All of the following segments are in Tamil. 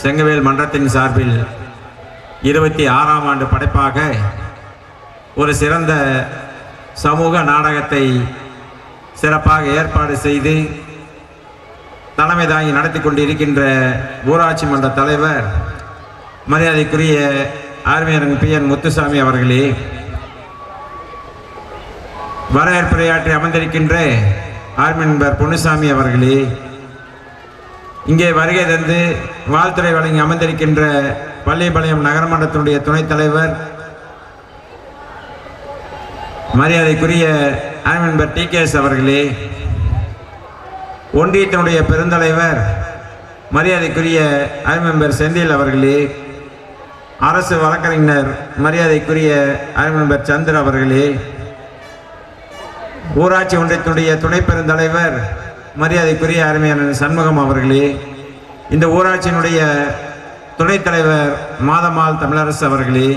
செங்கவேல் மன்றத்தின் சார்பில் 26ஆம் ஆண்டு படைப்பாக ஒரு சிறந்த சமூக நாடகத்தை சிறப்பாக ஏற்பாடு செய்து தலைமை தாங்கி நடத்தி கொண்டிருக்கின்ற ஊராட்சி மன்ற தலைவர் மரியாதைக்குரிய ஆர்மியரன் PN முத்துசாமி அவர்களே, வரவேற்புரையாற்றி அமர்ந்திருக்கின்ற ஆர்மி நண்பர் பொன்னுசாமி அவர்களே, இங்கே வருகை தந்து வாழ்த்துறை வழங்கி அமர்ந்திருக்கின்ற பள்ளிப்பாளையம் நகரமன்றத்தினுடைய துணைத் தலைவர் மரியாதைக்குரிய ஆர்மி நண்பர் TKS அவர்களே, ஒன்றியத்தினுடைய பெருந்தலைவர் மரியாதைக்குரிய ஆர்மி நண்பர் செந்தில் அவர்களே, அரசு வழக்கறிஞர் மரியாதைக்குரிய ஆர்மி நண்பர் சந்திர அவர்களே, ஊராட்சி ஒன்றியத்தினுடைய துணை பெருந்தலைவர் மரியாதைக்குரிய அருமையான சண்முகம் அவர்களே, இந்த ஊராட்சியினுடைய துணைத் தலைவர் மாதம்மாள் தமிழரசு அவர்களே,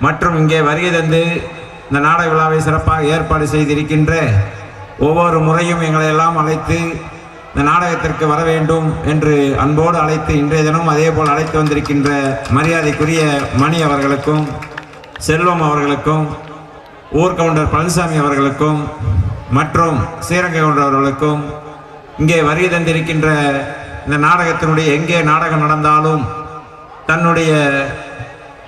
மற்றும் இங்கே வருகை தந்து இந்த நாடக விழாவை சிறப்பாக ஏற்பாடு செய்திருக்கின்ற ஒவ்வொரு முறையும் எங்களை எல்லாம் அழைத்து இந்த நாடகத்திற்கு வர வேண்டும் என்று அன்போடு அழைத்து இன்றைய தினம் அதே போல் அழைத்து வந்திருக்கின்ற மரியாதைக்குரிய மணி அவர்களுக்கும் செல்வம் அவர்களுக்கும் ஊர் கவுண்டர் பழனிசாமி அவர்களுக்கும் மற்றும் ஸ்ரீரங்க கவுண்டர் அவர்களுக்கும் இங்கே வருகை தந்திருக்கின்ற இந்த நாடகத்தினுடைய எங்கே நாடகம் நடந்தாலும் தன்னுடைய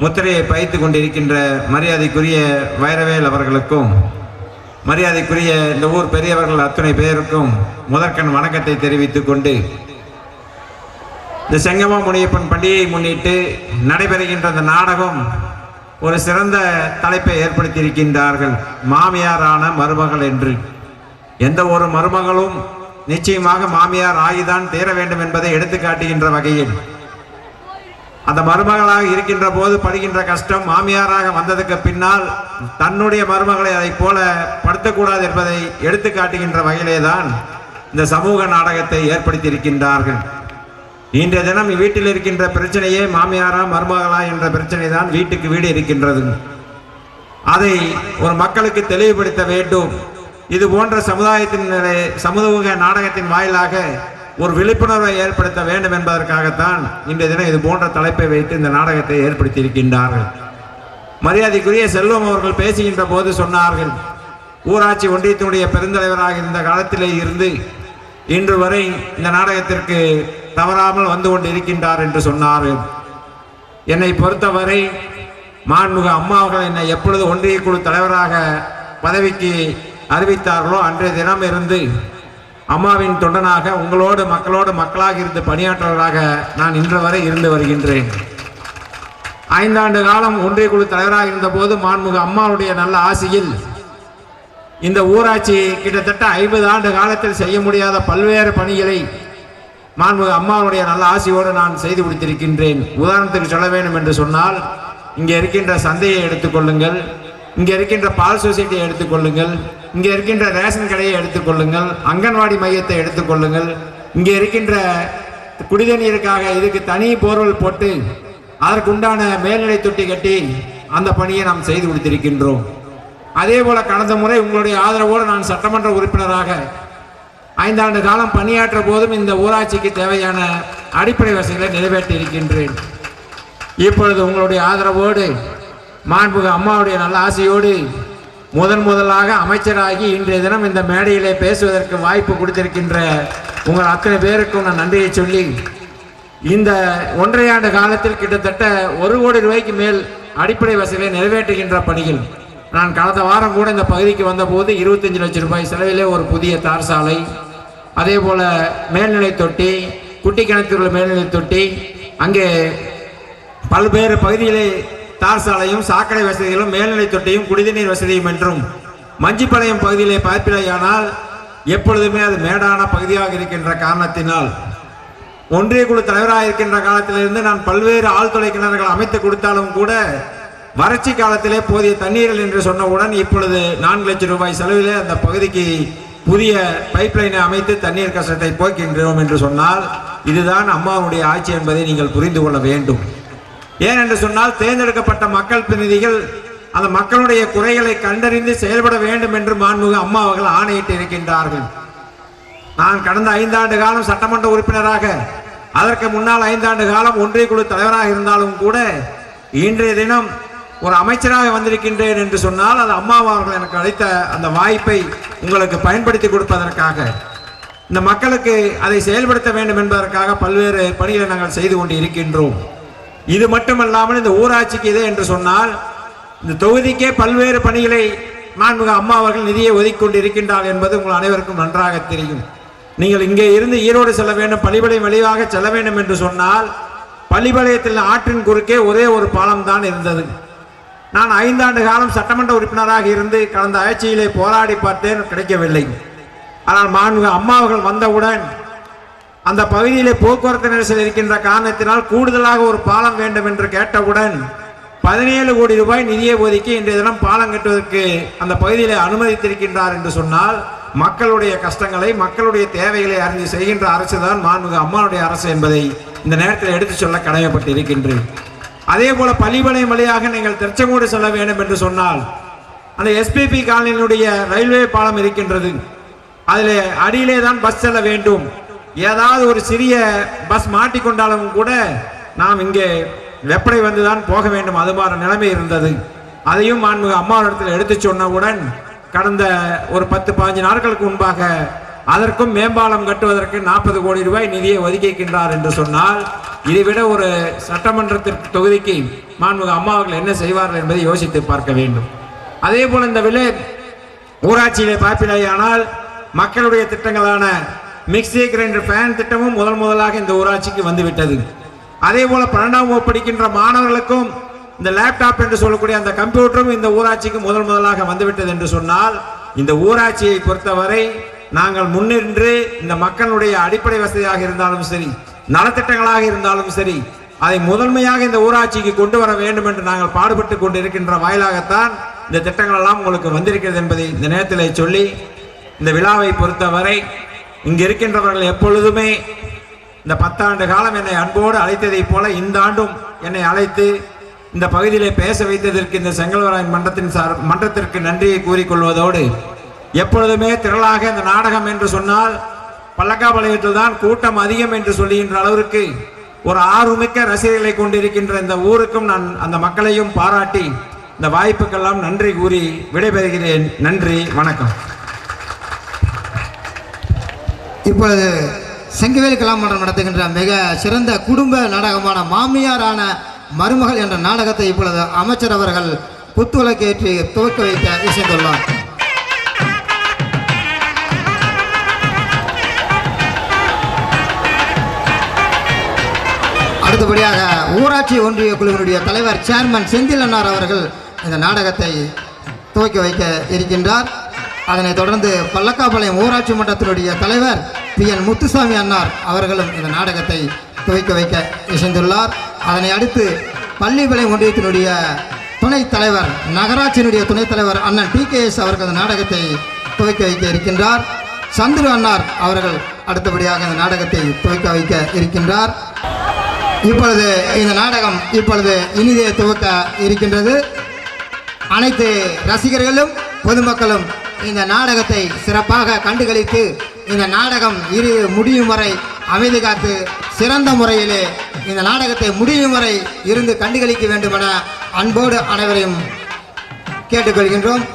முத்திரையை பயித்து கொண்டிருக்கின்ற மரியாதைக்குரிய வைரவேல் அவர்களுக்கும் மரியாதைக்குரிய இந்த ஊர் பெரியவர்கள் அத்தனை பேருக்கும் முதற்கண் வணக்கத்தை தெரிவித்துக் கொண்டு இந்த செங்கமா முனியப்பன் பண்டிகையை முன்னிட்டு நடைபெறுகின்ற இந்த நாடகம் ஒரு சிறந்த தலைப்பை ஏற்படுத்தியிருக்கின்றார்கள். மாமியாரான மருமகள் என்று. எந்த ஒரு மருமகளும் நிச்சயமாக மாமியார் ஆகிதான் தீர வேண்டும் என்பதை எடுத்து காட்டுகின்ற வகையில் அந்த மருமகளாக இருக்கின்ற போது படுகின்ற கஷ்டம் மாமியாராக வந்ததுக்கு பின்னால் தன்னுடைய மருமகளை அதை போல படுத்தக்கூடாது என்பதை எடுத்து காட்டுகின்ற வகையிலே தான் இந்த சமூக நாடகத்தை ஏற்படுத்தி இருக்கின்றார்கள். இன்றைய தினம் வீட்டில் இருக்கின்ற பிரச்சனையே மாமியாரா மருமகளா என்ற பிரச்சனை தான் வீட்டுக்கு வீடு இருக்கின்றது. அதை ஒரு மக்களுக்கு தெளிவுபடுத்த வேண்டும். இது போன்ற சமூக நாடகத்தின் வாயிலாக ஒரு விழிப்புணர்வை ஏற்படுத்த வேண்டும் என்பதற்காகத்தான் இன்றைய தினம் இது போன்ற தலைப்பை வைத்து இந்த நாடகத்தை ஏற்படுத்தி இருக்கின்றார்கள். மரியாதைக்குரிய செல்வம் அவர்கள் பேசுகின்ற போது சொன்னார்கள், ஊராட்சி ஒன்றியத்தினுடைய பெருந்தலைவராக இருந்த காலத்திலே இருந்து இன்று வரை இந்த நாடகத்திற்கு தவறாமல் வந்து கொண்டு இருக்கின்றார் என்று சொன்னார்கள். என்னை பொறுத்தவரை மாண்புமிகு அம்மா அவர்கள் என்னை எப்பொழுது ஒன்றிய குழு தலைவராக பதவிக்கு அறிவித்தார்களோ அன்றைய தினம் இருந்து அம்மாவின் தொண்டனாக உங்களோடு மக்களோடு மக்களாக இருந்து பணியாற்றுவதாக நான் இன்று வரை இருந்து வருகின்றேன். 5 ஆண்டு காலம் ஒன்றிய குழு தலைவராக இருந்த போது மாண்புமிகு அம்மாவுடைய நல்ல ஆசையில் இந்த ஊராட்சி கிட்டத்தட்ட 50 ஆண்டு காலத்தில் செய்ய முடியாத பல்வேறு பணிகளை மாண்புமிகு அம்மாவுடைய நல்ல ஆசையோடு நான் செய்து கொடுத்திருக்கின்றேன். உதாரணத்துக்கு சொல்ல வேண்டும் என்று சொன்னால், இங்கே இருக்கின்ற சந்தையை எடுத்துக்கொள்ளுங்கள், இங்கே இருக்கின்ற பால் சொசைட்டியை எடுத்துக்கொள்ளுங்கள், இங்கே இருக்கின்ற ரேஷன் கடையை எடுத்துக்கொள்ளுங்கள், அங்கன்வாடி மையத்தை எடுத்துக்கொள்ளுங்கள், இங்கே இருக்கின்ற குடிதண்ணீருக்காக இதுக்கு தனி போர்வெல் போட்டு அதற்குண்டான மேல்நிலை தொட்டி கட்டி அந்த பணியை நாம் செய்து கொடுத்திருக்கின்றோம். அதே போல கடந்த முறை உங்களுடைய ஆதரவோடு நான் சட்டமன்ற உறுப்பினராக 5 ஆண்டு காலம் பணியாற்ற போதும் இந்த ஊராட்சிக்கு தேவையான அடிப்படை வசதிகளை நிறைவேற்றி இருக்கின்றேன். இப்பொழுது உங்களுடைய ஆதரவோடு மாண்புமிகு அம்மாவுடைய நல்ல ஆசையோடு முதலாக அமைச்சராகி இன்றைய தினம் இந்த மேடையிலே பேசுவதற்கு வாய்ப்பு கொடுத்திருக்கின்ற உங்கள் அத்தனை பேருக்கும் நான் நன்றியை சொல்லி, இந்த 1.5 ஆண்டு காலத்தில் கிட்டத்தட்ட 1 கோடி ரூபாய்க்கு மேல் அடிப்படை வசதிகளை நிறைவேற்றுகின்ற பணிகள். நான் கடந்த வாரம் கூட இந்த பகுதிக்கு வந்தபோது 25 லட்சம் ரூபாய் செலவிலே ஒரு புதிய தார் சாலை, அதே போல மேல்நிலை தொட்டி, குட்டி கிணத்துல மேல்நிலை தொட்டி, அங்கே பல்வேறு பகுதியிலே தார் சாலையும் சாக்கடை வசதிகளும் மேல்நிலை தொட்டியும் குடிநீர் வசதியும் என்றும் மஞ்சிப்பாளையம் பகுதியிலே பார்ப்பிலையானால் எப்பொழுதுமே அது மேடான பகுதியாக இருக்கின்ற காரணத்தினால் ஒன்றிய குழு தலைவராக இருக்கின்ற காலத்திலிருந்து நான் பல்வேறு ஆழ்துளை கிணறுகள் அமைத்து கொடுத்தாலும் கூட வறட்சி காலத்திலே போதிய தண்ணீர்கள் என்று சொன்னவுடன் இப்பொழுது 4 லட்சம் ரூபாய் செலவிலே அந்த பகுதிக்கு புதிய பைப்லைனை அமைத்து தண்ணீர் கஷ்டத்தை போக்கின்றோம் என்று சொன்னால் இதுதான் அம்மாவுடைய ஆட்சி என்பதை நீங்கள் புரிந்து கொள்ள வேண்டும். ஏனென்று சொன்னால் தேர்ந்தெடுக்கப்பட்ட மக்கள் பிரதிநிதிகள் அந்த மக்களுடைய குறைகளை கண்டறிந்து செயல்பட வேண்டும் என்று மாண்புமிகு அம்மா அவர்கள் ஆணையிட்டு இருக்கின்றார்கள். நான் கடந்த 5 ஆண்டு காலம் சட்டமன்ற உறுப்பினராக அதற்கு முன்னால் 5 ஆண்டு காலம் ஒன்றிய குழு தலைவராக இருந்தாலும் கூட இன்றைய தினம் ஒரு அமைச்சராக வந்திருக்கின்றேன் என்று சொன்னால் அது அம்மா அவர்கள் எனக்கு அளித்த அந்த வாய்ப்பை உங்களுக்கு பயன்படுத்தி கொடுப்பதற்காக, இந்த மக்களுக்கு அதை செயல்படுத்த வேண்டும் என்பதற்காக பல்வேறு பணிகளை நாங்கள் செய்து கொண்டு இருக்கின்றோம். இது மட்டுமல்லாமல் இந்த ஊராட்சிக்கு இது என்று சொன்னால் இந்த தொகுதிக்கே பல்வேறு பணிகளை மாண்புமிகு அம்மா அவர்கள் நிதியை ஒதுக்கி கொண்டு இருக்கின்றார் என்பது உங்கள் அனைவருக்கும் நன்றாக தெரியும். நீங்கள் இங்கே இருந்து ஈரோடு செல்ல வேண்டும், பள்ளிப்பாளையம் வழியாக செல்ல வேண்டும் என்று சொன்னால் பள்ளிப்பாளையத்தில் ஆற்றின் குறுக்கே ஒரே ஒரு பாலம் தான் இருந்தது. நான் 5 ஆண்டு காலம் சட்டமன்ற உறுப்பினராக இருந்து கடந்த ஆட்சியிலே போராடி பார்த்தேன், கிடைக்கவில்லை. ஆனால் மாண்புமிகு அம்மா அவர்கள் வந்தவுடன் அந்த பகுதியிலே போக்குவரத்து நெரிசல் இருக்கின்ற காரணத்தினால் கூடுதலாக ஒரு பாலம் வேண்டும் என்று கேட்டவுடன் 17 கோடி ரூபாய் நிதியை ஒதுக்கி இன்றைய தினம் பாலம் கட்டுவதற்கு அந்த பகுதியிலே அனுமதித்திருக்கின்றார் என்று சொன்னால் மக்களுடைய கஷ்டங்களை, மக்களுடைய தேவைகளை அறிந்து செய்கின்ற அரசு தான் மாண்புமிகு அம்மாவுடைய அரசு என்பதை இந்த நேரத்தில் எடுத்து சொல்ல கடமைப்பட்டு இருக்கின்றேன். அதே போல பள்ளிப்பாளையம் வழியாக நீங்கள் திருச்செங்கோடு செல்ல வேண்டும் என்று சொன்னால் அந்த எஸ்பிபி காலனியினுடைய ரயில்வே பாலம் இருக்கின்றது. அதில் அடியிலே தான் பஸ் செல்ல வேண்டும். ஏதாவது ஒரு சிறிய பஸ் மாட்டிக்கொண்டாலும் கூட நாம் இங்கே வெப்படை வந்துதான் போக வேண்டும், அது மாதிரி நிலைமை இருந்தது. அதையும் மாண்புமிகு அம்மாவிடத்தில் எடுத்து சொன்னவுடன் கடந்த ஒரு 10-15 நாட்களுக்கு முன்பாக அதற்கும் மேம்பாலம் கட்டுவதற்கு 40 கோடி ரூபாய் நிதியை ஒதுக்கியிருக்கின்றார் என்று சொன்னால் இதைவிட ஒரு சட்டமன்றத்திற்கு தொகுதிக்கு மாண்புமிகு அம்மா அவர்கள் என்ன செய்வார்கள் என்பதை யோசித்து பார்க்க வேண்டும். அதே போல இந்த ஊராட்சியிலே பார்ப்பிலேயானால் மக்களுடைய திட்டங்களான மிக்சி கிரைண்டர் ஃபேன் திட்டமும் முதலாக இந்த ஊராட்சிக்கு வந்துவிட்டது. அதே போல 12ஆம் வகுப்பு படிக்கின்ற மாணவர்களுக்கும் இந்த லேப்டாப் என்று சொல்லக்கூடிய அந்த கம்ப்யூட்டரும் இந்த ஊராட்சிக்கு முதலாக வந்துவிட்டது என்று சொன்னால் இந்த ஊராட்சியை பொறுத்தவரை நாங்கள் முன்னின்று இந்த மக்களுடைய அடிப்படை வசதியாக இருந்தாலும் சரி, நலத்திட்டங்களாக இருந்தாலும் சரி, அதை முதன்மையாக இந்த ஊராட்சிக்கு கொண்டு வர வேண்டும் என்று நாங்கள் பாடுபட்டு கொண்டு இருக்கின்ற வாயிலாகத்தான் இந்த திட்டங்கள் எல்லாம் உங்களுக்கு வந்திருக்கிறது என்பதை இந்த நேரத்தில் சொல்லி, இந்த விழாவை பொறுத்தவரை இங்கு இருக்கின்றவர்கள் எப்பொழுதுமே இந்த 10 ஆண்டு காலம் என்னை அன்போடு அழைத்ததை போல இந்த ஆண்டும் என்னை அழைத்து இந்த பகுதியிலே பேச வைத்ததற்கு இந்த செங்கல்வராயன் மன்றத்திற்கு நன்றியை கூறிக்கொள்வதோடு, எப்பொழுதுமே திரளாக இந்த நாடகம் என்று சொன்னால் பல்லக்காபாளையத்தில் தான் கூட்டம் அதிகம் என்று சொல்லுகின்ற அளவிற்கு ஒரு ஆர்வமிக்க ரசிகர்களை கொண்டிருக்கின்ற இந்த ஊருக்கும் நான் அந்த மக்களையும் பாராட்டி இந்த வாய்ப்புக்கெல்லாம் நன்றி கூறி விடைபெறுகிறேன். நன்றி, வணக்கம். இப்பொழுது செங்கவேல் கலாமன்றம் நடத்துகின்ற மிக சிறந்த குடும்ப நாடகமான மாமியாரான மருமகள் என்ற நாடகத்தை இப்பொழுது அமைச்சர் அவர்கள் குத்துவிளக்கேற்றி துவக்க வைக்க இசைந்துள்ளார். அடுத்தபடியாக ஊராட்சி ஒன்றிய குழுவினுடைய தலைவர் சேர்மன் செந்தில் அன்னார் அவர்கள் இந்த நாடகத்தை துவக்கி வைக்க இருக்கின்றார். அதனைத் தொடர்ந்து பல்லக்காபாளையம் ஊராட்சி மன்றத்தினுடைய தலைவர் PN முத்துசாமி அன்னார் அவர்களும் இந்த நாடகத்தை துவக்கி வைக்க இசைந்துள்ளார். அதனை அடுத்து பள்ளிப்பாளையம் ஒன்றியத்தினுடைய துணைத் தலைவர், நகராட்சியினுடைய துணைத் தலைவர் அண்ணன் TKS அவர்கள் இந்த நாடகத்தை துவக்கி வைக்க இருக்கின்றார். சந்துரு அன்னார் அவர்கள் அடுத்தபடியாக இந்த நாடகத்தை துவக்க வைக்க இருக்கின்றார். இப்பொழுது இந்த நாடகம் இனிதே துவக்க இருக்கின்றது. அனைத்து ரசிகர்களும் பொதுமக்களும் இந்த நாடகத்தை சிறப்பாக கண்டுகளித்து இந்த நாடகம் முடியும் வரை அமைதி காத்து சிறந்த முறையிலே இந்த நாடகத்தை முடியும் வரை இருந்து கண்டுகளிக்க வேண்டுமென அன்போடு அனைவரையும் கேட்டுக்கொள்கின்றோம்.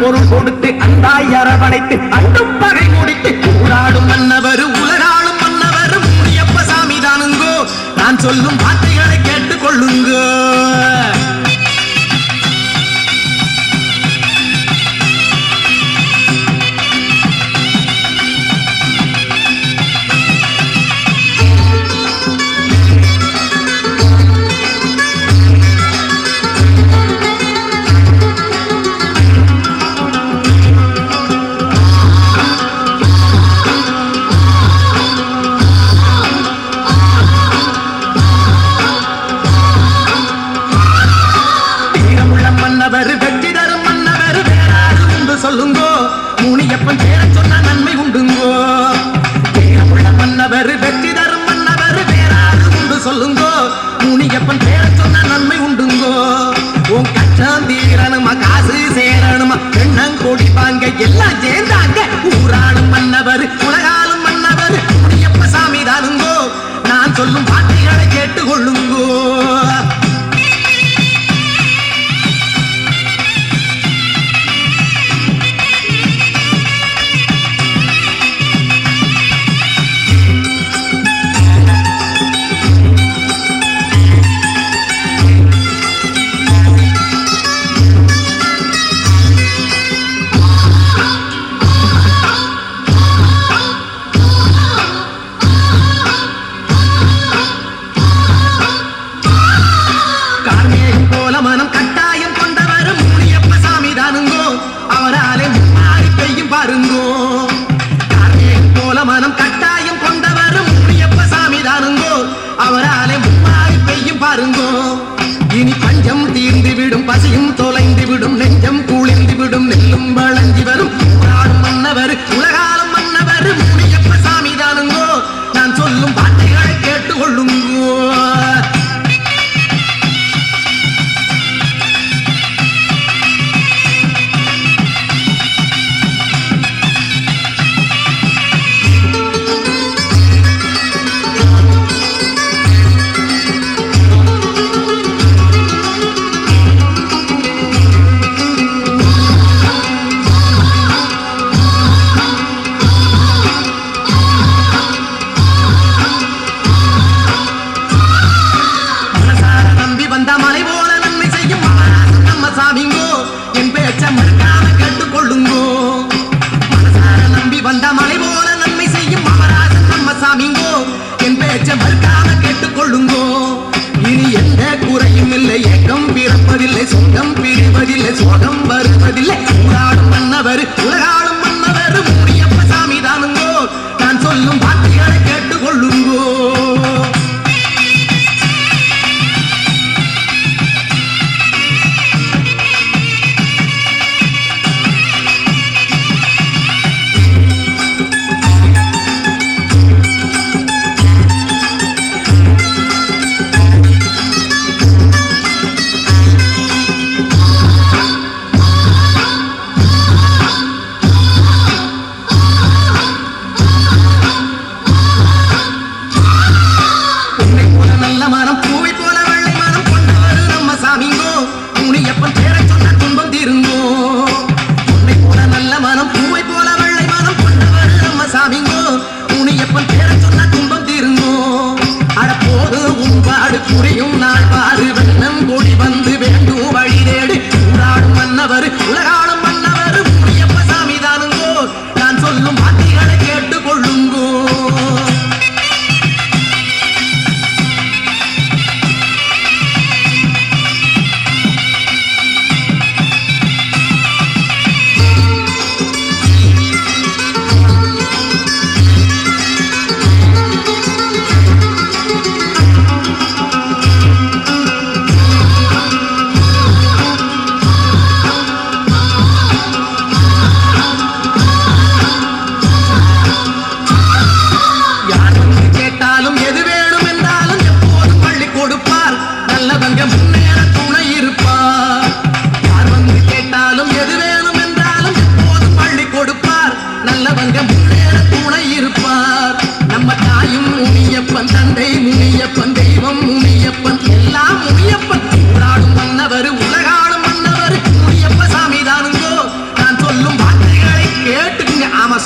பொருள் கொடுத்து அந்தாய் அரவணைத்து அண்டும் பகை முடித்து ஊராடும் மன்னவர் உலகாளும் மன்னவர் முனியப்ப சாமி தானுங்கோ. நான் சொல்லும் வார்த்தைகளை கேட்டுக் கொள்ளுங்கோ. சொல்லுங்கோ முனியப்பன் பேரை சொன்ன நன்மை உண்டுங்கோ. மன்னவர் வெற்றி தரும் மன்னவர் வேறாறு உண்டு சொல்லுங்கோ. முனியப்பன் பேரை சொன்ன நன்மை உண்டுங்கோ. உன் கஷ்டம் தீரணுமா காசு சேரணுமா எண்ணங்கொடி வாங்க எல்லாம் சேர்ந்தாங்க. ஊராளும் மன்னவர் உலகாலும் மன்னவர் முனியப்ப சாமி தானுங்கோ. நான் சொல்லும் வார்த்தைகளை கேட்டுக் கொள்ளுங்கோ. மனம் கட்டாயம் கொண்டவர் முனியப்ப சாமி தானுங்கோ. அவராலே மும்மாறி பெய்யும் பாருங்கோ. இனி பஞ்சம் தீர்ந்து விடும் பசியும் தொலைந்து விடும் நெஞ்சம் குளிர்ந்து விடும் நெல்லும் வளஞ்சி வரும் ஊராடும் மன்னவர் உலகாலும் மன்னவர் முனியப்ப சாமி தானுங்கோ. நான் சொல்லும் வார்த்தைகளை கேட்டுக் கொள்ளுங்கோ. இனி எந்த குறையும் இல்லை ஏக்கம் பிறப்பதில்லை சொந்தம் பிரிவதில்லை சோகம் வருவதில்லை. ஊராடும் மன்னவர் உலகாடும் மன்னவர் முனியப்ப சாமி தானுங்கோ. நான் சொல்லும் வார்த்தைகளை கேட்டுக் கொள்ளுங்கோ. புரியும் நாள் பாரு வெள்ளம் கொடி வந்து வேண்டும் வழி தேடு. ஊராடும் மன்னவர் உலகாடும் மன்னவர் முனியப்ப சாமி தானுங்கோ. நான் சொல்லும் வார்த்தைகளை கேட்டுக் கொள்ளுங்கோ.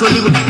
சொல்லிவிடு.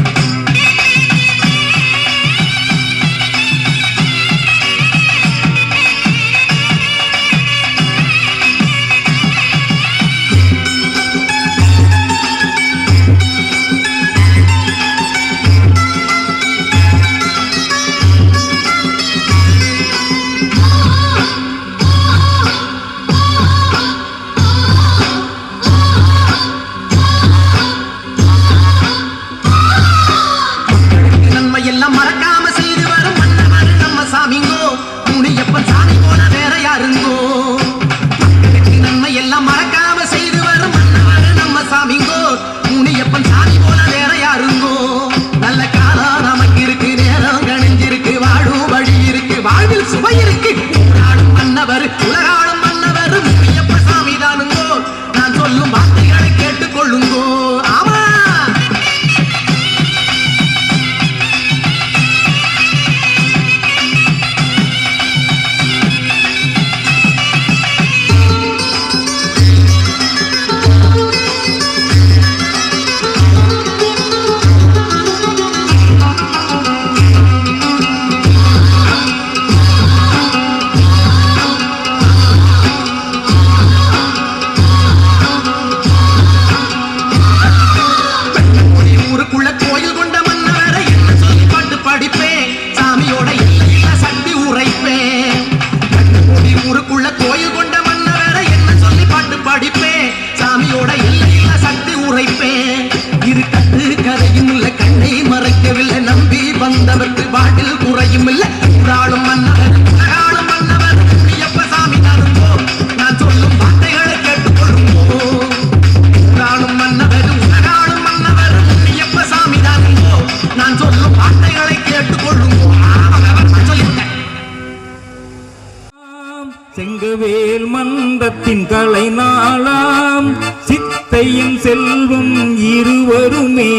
செங்கவேல் மந்தத்தின் கலை நாளாம் சித்தையும் செல்வம் இருவருமே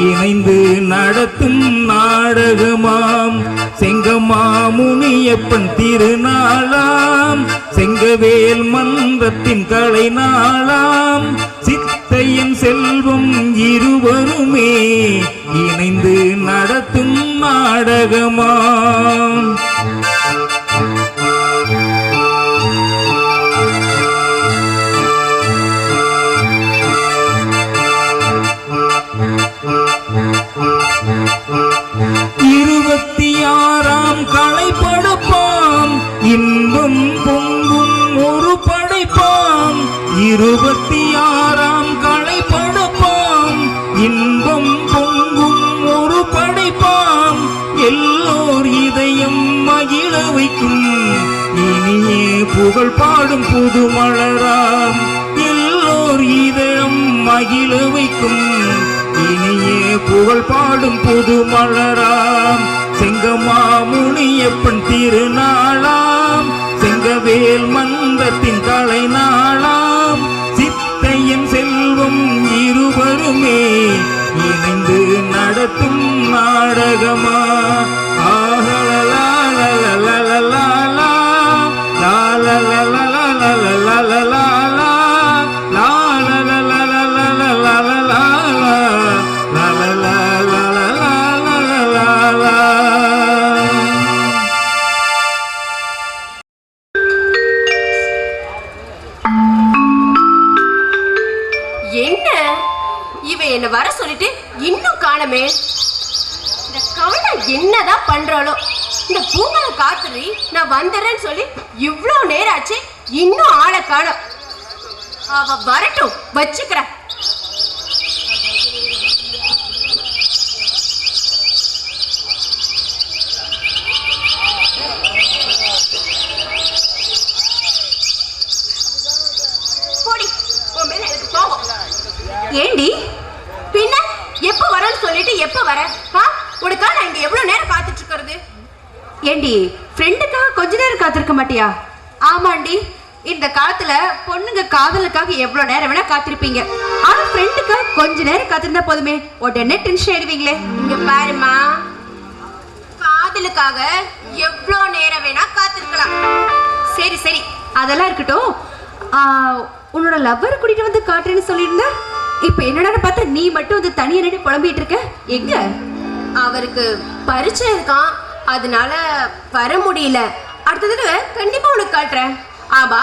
இணைந்து நடத்தும் நாடகமாம் செங்கமாமுனியப்பன் திருநாளாம் செங்கவேல் மந்தத்தின் கலை நாளாம் சித்தையும் செல்வம் இருவருமே இணைந்து நடத்தும் நாடகமாம். கலைப்படப்பாம் இன்பம் பொங்கும் ஒரு படைப்பாம் 26ஆம் கலைப்படப்பாம் இன்பம் பொங்கும் ஒரு படைப்பாம் எல்லோர் இதயம் மகிழ வைக்கும் இனியே புகழ் பாடும் புது மலராம் எல்லோர் இதயம் மகிழ வைக்கும் இனியே புகழ் பாடும் புது மலராம் செங்கமாமுனியப்பன் திருநாளாம் செங்கவேல் மந்தத்தின் கலை நாளாம் சித்தையன் செல்வம் இருவருமே இணைந்து நடத்தும் நாடகமா. என்ன வர சொல்லிட்டு இன்னும் காணமே. இந்த கவலை என்னதான் பண்றாளோ. இந்த பூங்கலை காத்துரி நான் வந்துடுறேன்னு சொல்லி இவ்வளோ நேரம் ஆச்சு, இன்னும் ஆளை காணோம். அவ வரட்டும், வச்சுக்கிறேன். ஏண்டி பின்ன எப்ப வரன்னு சொல்லிட்டு எப்ப வர? உனக்கா நான் இங்க எவ்வளவு நேரம் காத்துட்டு இருக்கிறது? ஏண்டி ஃப்ரெண்டுக்காக கொஞ்ச நேரம் காத்திருக்க மாட்டியா? ஆமாண்டி, இந்த காலத்துல பொண்ணுங்க காதலுக்காக எவ்வளவு நேரம் வேணா காத்திருப்பீங்க. ஆனா ஃப்ரெண்டுக்காக கொஞ்ச நேரம் காத்திருந்தா போதுமே, உடனே டென்ஷன் ஆயிடுவீங்களே. இங்க பாருமா, காதலுக்காக எவ்வளவு நேரம் வேணா காத்திருக்கலாம். சரி சரி, அதெல்லாம் இருக்கட்டும். உன்னோட லவ்வர் கூட்டிட்டு வந்து காட்டுறேன்னு சொல்லியிருந்தா இப்ப என்னடா பார்த்தா நீ மட்டும் வந்து தனியா நின்று புலம்பிட்டு இருக்க? எங்க அவருக்கு பரீட்சை இருக்கான், அதனால வர முடியல. அடுத்த தடவை கண்டிப்பா உனக்கு காட்டுறேன். ஆபா,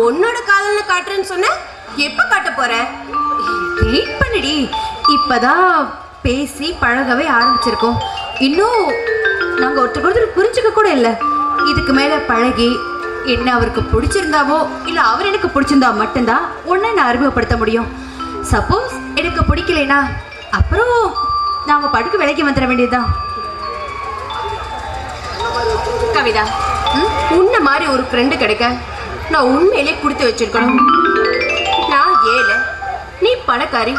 உன்னோட காதல்னு காட்டுறேன்னு சொன்ன, எப்ப காட்ட போற? வெயிட் பண்ணுடி, இப்பதான் பேசி பழகவே ஆரம்பிச்சிருக்கோம். இன்னும் நாங்க ஒருத்தர் புரிஞ்சுக்க கூட இல்லை. இதுக்கு மேல பழகி என்ன அவருக்கு பிடிச்சிருந்தாவோ இல்ல அவர் எனக்கு பிடிச்சிருந்தா மட்டும்தான் உன்னை நான் அறிமுகப்படுத்த முடியும். சப்போஸ் எனக்கு பிடிக்கலைனா அப்புறம் நாம படுக்க விலைக்கு வந்துட வேண்டியதுதான். கவிதா, உன்ன மாதிரி ஒரு ஃப்ரெண்டு கிடைக்க நான் உண்மையிலே கொடுத்து வச்சிருக்கணும். நான் ஏழை, நீ பணக்காரி.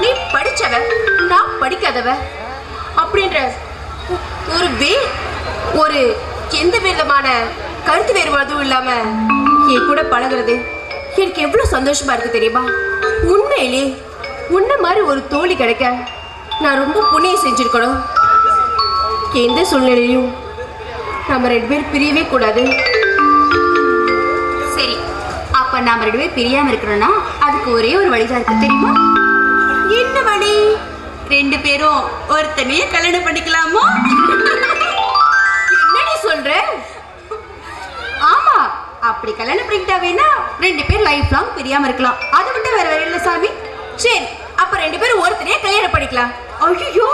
நீ படிச்சவ, நான் படிக்காதவ அப்படின்ற ஒரு எந்த விதமான கருத்து வேறுபாடும் இல்லாம என் கூட பழகிறது எனக்கு எவ்வளவு சந்தோஷமா இருக்கு தெரியுமா? உண்மையிலே உன்ன மாதிரி ஒரு தோழி கிடைக்க நான் ரொம்ப புண்ணியம் செஞ்சிருக்கணும். எந்த சூழ்நிலையும் நம்ம 2 பேர் பிரியவே கூடாது. சரி, அப்ப நாம 2 பேர் பிரியாம இருக்கணும்னா அதுக்கு ஒரே ஒரு வழிதான் இருக்கு தெரியுமா? என்ன வழி? 2 பேரும் ஒருத்தனையே கல்யாணம் பண்ணிக்கலாமோ? என்னடி சொல்ற? ஆமா, அப்படி கல்யாணம் பண்ணிக்கிட்டாவேனா 2 பேர் லைஃப் லாங் பிரியாம இருக்கலாம். அது மட்டும் வேற இல்ல சாமி. சரி, அப்ப 2 பேரும் ஒருத்தனையே கல்யாணம் பண்ணிக்கலாம். ஐயோ,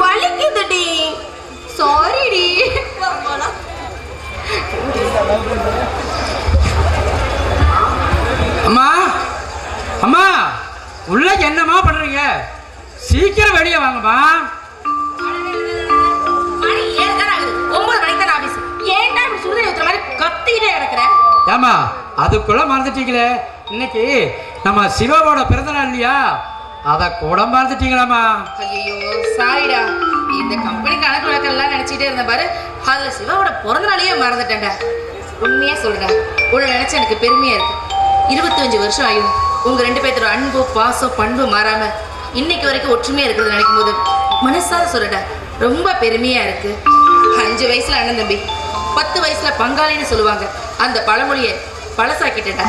வலிக்குதுடி. சாரிடி. அம்மா அம்மா, உள்ள என்னம்மா பண்றீங்க? சீக்கிரம் வெளியே வாங்கம்மா. ஏமா, அதுக்குள்ள மறந்துட்டீங்களே, இன்னைக்கு நம்ம சிவாவோட பிறந்த நாள் இல்லையா? அத கூட மறந்துட்டீங்களாமா? ஐயோ சாரிடா, இந்த கம்பெனி கணக்கு வழக்கெல்லாம் நினைச்சிட்டே இருந்த பாரு, அதுல சிவாவோட பிறந்த நாளையே மறந்துட்டேன்டா. உண்மையா சொல்றேன், உன்னை நினைச்ச எனக்கு பெருமையா இருக்கு. 25 வருஷம் ஆயும் உங்க 2 பேர்த்தோட அன்பு பாசம் பண்பு மாறாம இன்னைக்கு வரைக்கும் ஒற்றுமையா இருக்கிறது நினைக்கும் போது மனசார சொல்றடா, ரொம்ப பெருமையா இருக்கு. 5 வயசுல அண்ணன் தம்பி, 10 வயசுல பங்காளின்னு சொல்லுவாங்க. அந்த பழமொழியை பழசாக்கிட்டேன்டா.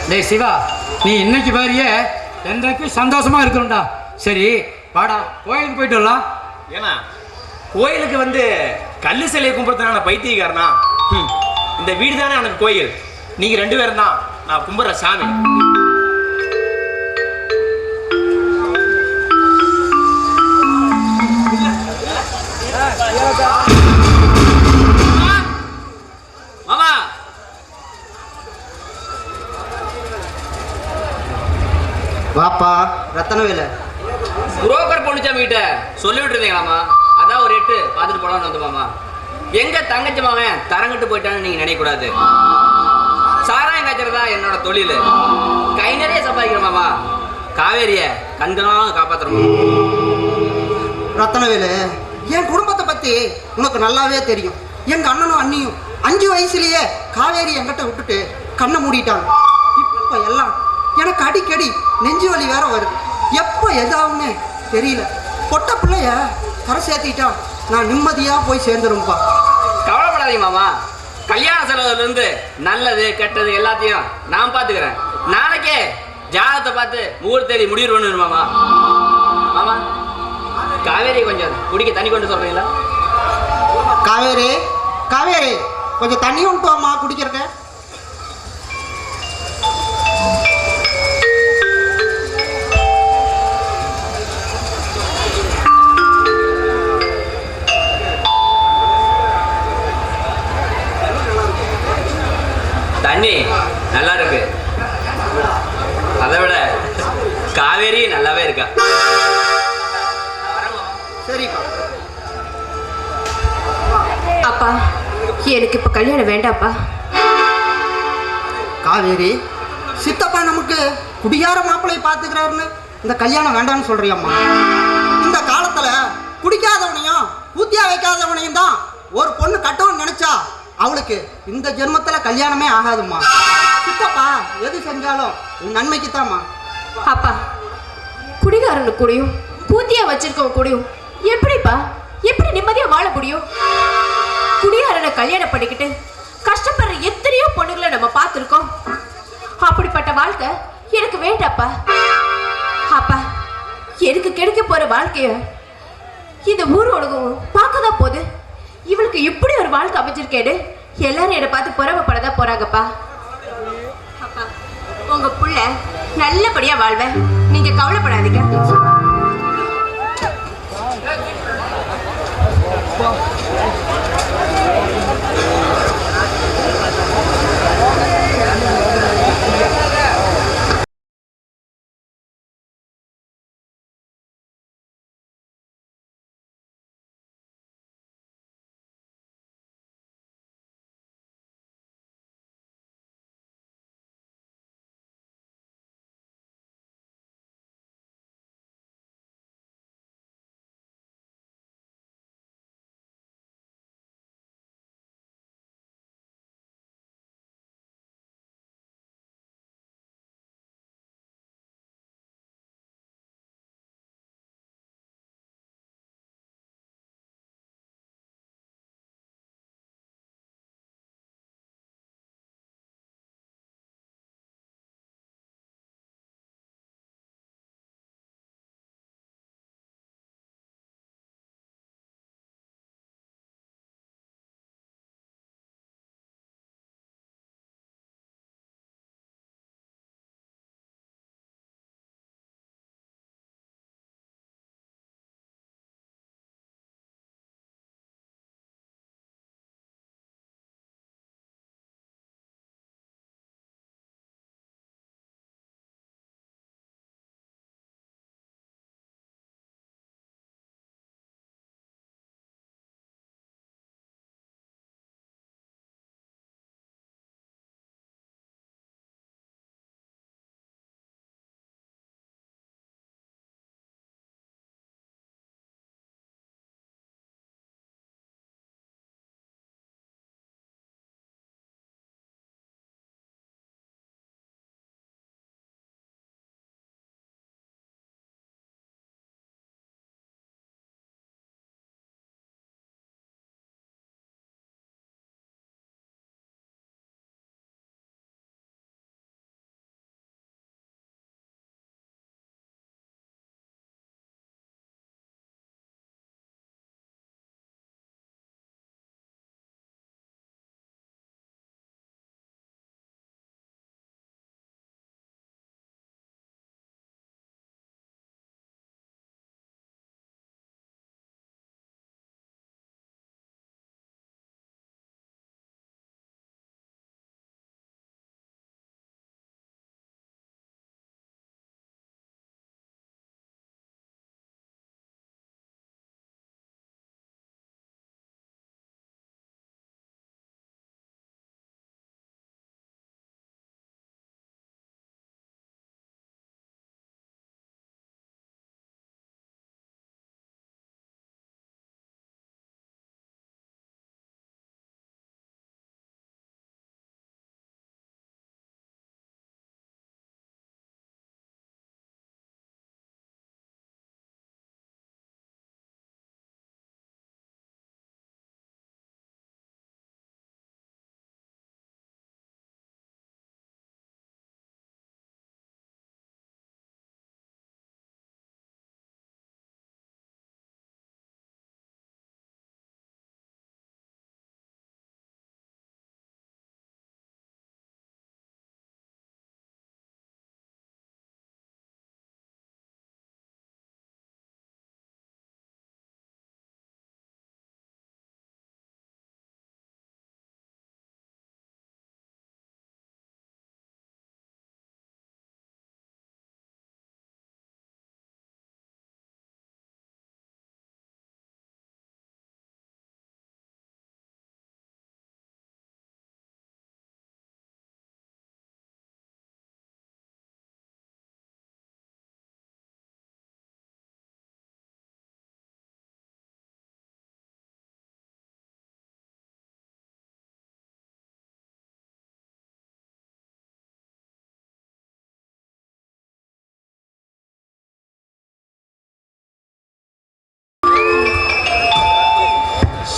டேய் சிவா, நீ இன்னைக்கு பாரியே என்றைக்கு சந்தோஷமா இருக்கணும்டா. சரி வாடா, கோயிலுக்கு போயிட்டு வரலாம். ஏன்னா கோயிலுக்கு வந்து கல்லு சிலையை கும்பிட்றதுனால பைத்தியக்காரனா? இந்த வீடு தானே எனக்கு கோயில். நீங்க 2 பேரும் தான் நான் கும்பிட்ற சாமி. மாமா, வாப்பா ரத்தனவேலு. புரோக்கர் பொண்ணுச்சாமி கிட்ட சொல்லிவிட்டு இருந்தீங்களாமா? அதான் ஒரு 8 பார்த்துட்டு போலான்னு வந்து மாமா. எங்க தங்கச்சி மாவன் தரங்கிட்டு போயிட்டான்னு நீங்க நினைக்க கூடாது. சாராயம் காய்ச்சறதா என்னோட தொழில். கை நிறைய சம்பாதிக்கிற மாமா. காவேரிய கண்களாக காப்பாத்துறோம். ரத்தனவேலு, என் குடும்பத்தை பத்தி உனக்கு நல்லாவே தெரியும். எங்க அண்ணனும் அண்ணியும் 5 வயசுலயே காவேரி என்கிட்ட விட்டுட்டு கண்ணை மூடிட்டாங்க. இப்போ எல்லாம் எனக்கு அடிக்கடி நெஞ்சு வலி வேற வருது. எப்போ எதாவுன்னு தெரியல. பொட்ட பிள்ளைய கரை சேர்த்திட்டா நான் நிம்மதியா போய் சேர்ந்துரும்பா. கவலைப்படாதீங்க மாமா, கல்யாண செலவுல இருந்து நல்லது கெட்டது எல்லாத்தையும் நான் பாத்துக்கிறேன். நாளைக்கே ஜாதகத்தை பார்த்து முகூர்த்த தேதி முடிவு பண்ணணும் மாமா. மாமா, காவேரி கொஞ்சம் குடிக்க தண்ணி கொண்டு சொல்றீங்களா? காவேரி, காவேரி, கொஞ்சம் தண்ணி கொண்டு வாமா குடிக்கிறக்க. தண்ணி நல்லா இருக்கு, அதை விட காவேரி நல்லாவே இருக்கா. சரிப்பா. அப்பா, எனக்கு இப்ப கல்யாணம் வேண்டாப்பா. காவேரி, சித்தப்பா நமக்கு குடியார மாப்பிள்ளை பார்த்துக்கிறாருன்னு இந்த கல்யாணம் வேண்டாம்னு சொல்றியம்மா? இந்த காலத்துல குடிக்காதவனையும் ஊத்தியா வைக்காதவனையும் தான் ஒரு பொண்ணு கட்டணும்னு நினைச்சா அவளுக்கு இந்த ஜென்மத்துல கல்யாணமே ஆகாதும்மா. சித்தப்பா எது செஞ்சாலும் உன் நன்மைக்கு தான்மா. அப்பா, குடிகாரனு கூடயும் பூத்தியா வச்சிருக்கவங்க கூடயும் எப்படி நிம்மதியா வாழ முடியும்? குடிகாரனை கல்யாணம் பண்ணிக்கிட்டு கஷ்டப்படுற எத்தனையோ பொண்ணுங்களை நம்ம பார்த்துருக்கோம். அப்படிப்பட்ட வாழ்க்கை எனக்கு வேண்டாப்பா. அப்பா, எனக்கு கிடைக்க போற வாழ்க்கைய இந்த ஊர் உலகம் பார்க்கதான் போகுது. இவளுக்கு இப்படி ஒரு வாழ்க்கை அமைஞ்சிருக்கேன்னு எல்லாரும் என்னை பார்த்து பொறாமப்படதான் போறாங்கப்பா. அப்பா, உங்க புள்ள நல்லபடியா வாழ்வேன், நீங்க கவலைப்படாதீங்க.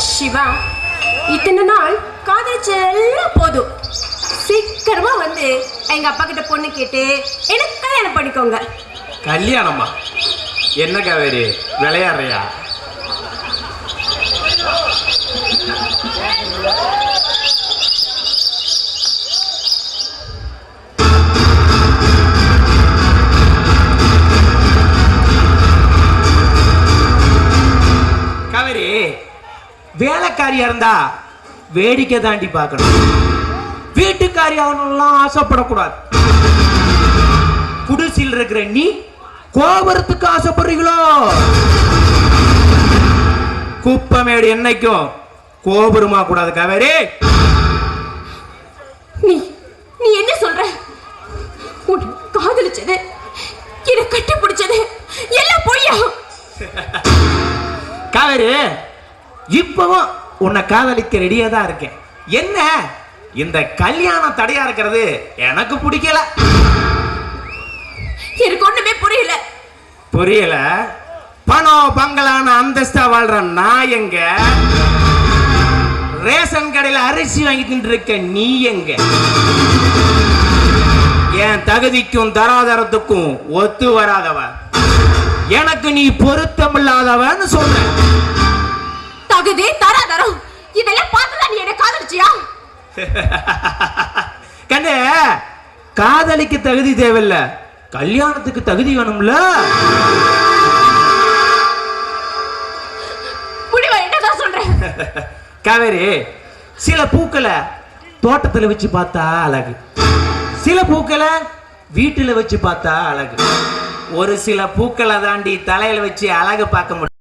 சிவா, இத்தனை நாள் காதலிச்செல்லாம் போதும். சீக்கிரமா வந்து எங்க அப்பா கிட்ட பொண்ணு கேட்டு எனக்கு கல்யாணம் பண்ணிக்கோங்க. கல்யாணமா? என்ன காவேரி விளையாடுறியா? காவேரி, வேலைக்காரியா இருந்தா வேடிக்கை தாண்டி பார்க்கணும். வீட்டுக்காரி அவனெல்லாம் ஆசைப்படக்கூடாது. குடிசையில் இருக்கிற நீ கோபுரத்துக்கு ஆசைப்படுறீங்களோ? குப்பமேடு என்னைக்கும் கோபுரமா கூடாது காவேரி. நீ என்ன சொல்ற? உன்னை காதலிச்சது, என்னை கட்டி பிடிச்சது எல்லாம் பொய்யா? காவேரி, இப்பவும் உன்னை காதலிக்க ரெடியா தான் இருக்கேன். என்ன இந்த கல்யாணம் தடையா இருக்கிறது எனக்கு பிடிக்கல. எனக்கு ஒண்ணுமே புரியல. புரியல? பணம் பங்களான அந்தஸ்தா வாழ்ற நான் எங்க? ரேஷன் கடையில அரிசி வாங்கி தின்று இருக்க நீ எங்க? என் தகுதிக்கும் தராதரத்துக்கும் ஒத்து வராதவ, எனக்கு நீ பொருத்தமில்லாதவன்னு சொல்ற. தகுதி தராதரம் இதெல்லாம் பார்த்துதான் நீ என்ன காதலிச்சியா? கண்ணே, காதலிக்கு தகுதி தேவையில்ல, கல்யாணத்துக்கு தகுதி வேணும்ல. முடிவா என்னதான் சொல்ற? காவேரி, சில பூக்களை தோட்டத்துல வச்சு பார்த்தா அழகு, சில பூக்களை வீட்டுல வச்சு பார்த்தா அழகு, ஒரு சில பூக்களை தாண்டி தலையில வச்சு அழகு பார்க்க முடியும்.